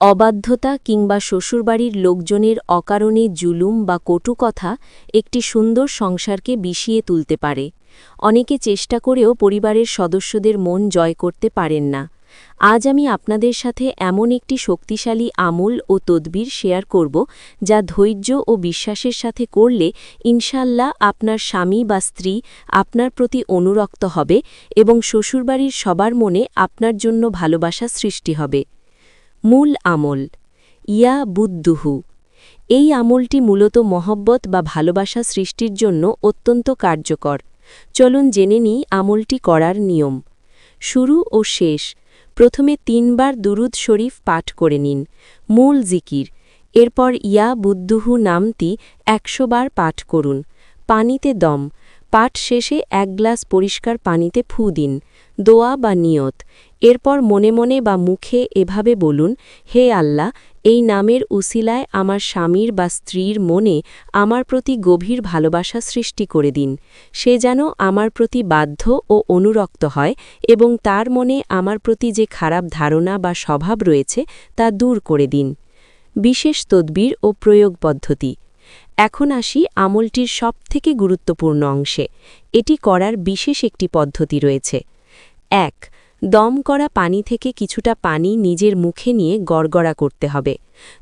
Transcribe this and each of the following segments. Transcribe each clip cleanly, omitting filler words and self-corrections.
অবাধ্যতা কিংবা শ্বশুরবাড়ির লোকজনের অকারণে জুলুম বা কটু কথা একটি সুন্দর সংসারকে বিষিয়ে তুলতে পারে। অনেকে চেষ্টা করেও পরিবারের সদস্যদের মন জয় করতে পারেন না। আজ আমি আপনাদের সাথে এমন একটি শক্তিশালী আমল ও তদবির শেয়ার করব, যা ধৈর্য ও বিশ্বাসের সাথে করলে ইনশাআল্লাহ আপনার স্বামী বা স্ত্রী আপনার প্রতি অনুরক্ত হবে এবং শ্বশুরবাড়ির সবার মনে আপনার জন্য ভালোবাসা সৃষ্টি হবে। মূল আমল ইয়া বুদ্দুহু। এই আমলটি মূলত মহব্বত বা ভালোবাসা সৃষ্টির জন্য অত্যন্ত কার্যকর। চলুন জেনে নিই আমলটি করার নিয়ম। শুরু ও শেষ। প্রথমে ৩ বার দুরুদ শরীফ পাঠ করে নিন, মূল জিকির। এরপর ইয়া বুদ্দুহু নামটি ১০০ বার পাঠ করুন। পানিতে দম। পাঠ শেষে ১ গ্লাস পরিষ্কার পানিতে ফু দিন। দোয়া বা নিয়ত। এরপর মনে মনে বা মুখে এভাবে বলুন, হে আল্লাহ, এই নামের উসিলায় আমার স্বামীর বা স্ত্রীর মনে আমার প্রতি গভীর ভালোবাসা সৃষ্টি করে দিন। সে যেন আমার প্রতি বাধ্য ও অনুরক্ত হয় এবং তার মনে আমার প্রতি যে খারাপ ধারণা বা স্বভাব রয়েছে তা দূর করে দিন। বিশেষ তদবির ও প্রয়োগ পদ্ধতি। এখন আসি আমলটির সবথেকে গুরুত্বপূর্ণ অংশে। এটি করার বিশেষ একটি পদ্ধতি রয়েছে। ১. দম করা পানি থেকে কিছুটা পানি নিজের মুখে নিয়ে গড়গড়া করতে হবে।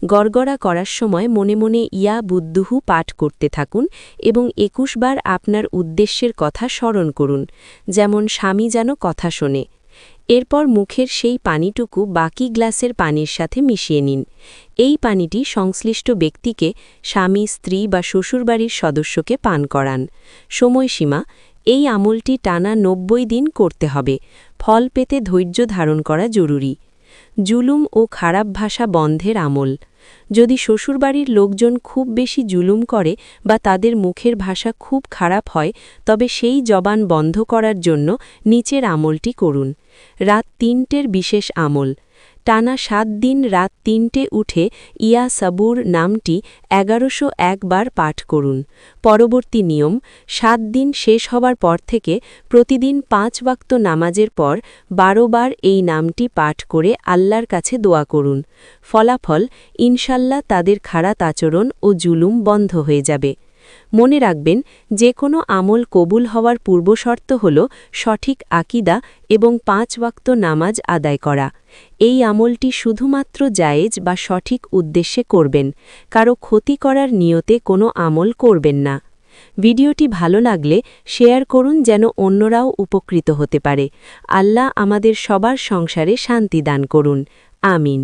গড়গড়া করার সময় মনে মনে ইয়া বুদ্দুহু পাঠ করতে থাকুন এবং ২১ বার আপনার উদ্দেশ্যের কথা স্মরণ করুন, যেমন স্বামী যেন কথা শোনে। এরপর মুখের সেই পানিটুকু বাকি গ্লাসের পানির সাথে মিশিয়ে নিন। এই পানিটি সংশ্লিষ্ট ব্যক্তিকে, স্বামী, স্ত্রী বা শ্বশুরবাড়ির সদস্যকে পান করান। সময়সীমা: এই আমলটি টানা ৯০ দিন করতে হবে। ফল পেতে ধৈর্য ধারণ করা জরুরি। জুলুম ও খারাপ ভাষা বন্ধের আমল। যদি শ্বশুরবাড়ির লোকজন খুব বেশি জুলুম করে বা তাদের মুখের ভাষা খুব খারাপ হয়, তবে সেই জবান বন্ধ করার জন্য নিচের আমলটি করুন। রাত ৩টের বিশেষ আমল। টানা ৭ দিন রাত ৩টে উঠে ইয়া সাবুর নামটি ১১০১ বার পাঠ করুন। পরবর্তী নিয়ম: ৭ দিন শেষ হবার পর থেকে প্রতিদিন ৫ ওয়াক্ত নামাজের পর ১২ বার এই নামটি পাঠ করে আল্লাহর কাছে দোয়া করুন। ফলাফল: ইনশাল্লাহ তাদের খারাপ আচরণ ও জুলুম বন্ধ হয়ে যাবে। মনে রাখবেন, যে কোনো আমল কবুল হওয়ার পূর্বশর্ত হল সঠিক আকীদা এবং ৫ ওয়াক্ত নামাজ আদায় করা। এই আমলটি শুধুমাত্র জায়েজ বা সঠিক উদ্দেশ্যে করবেন, কারো ক্ষতি করার নিয়তে কোনো আমল করবেন না। ভিডিওটি ভালো লাগলে শেয়ার করুন যেন অন্যরাও উপকৃত হতে পারে। আল্লাহ আমাদের সবার সংসারে শান্তি দান করুন। আমিন।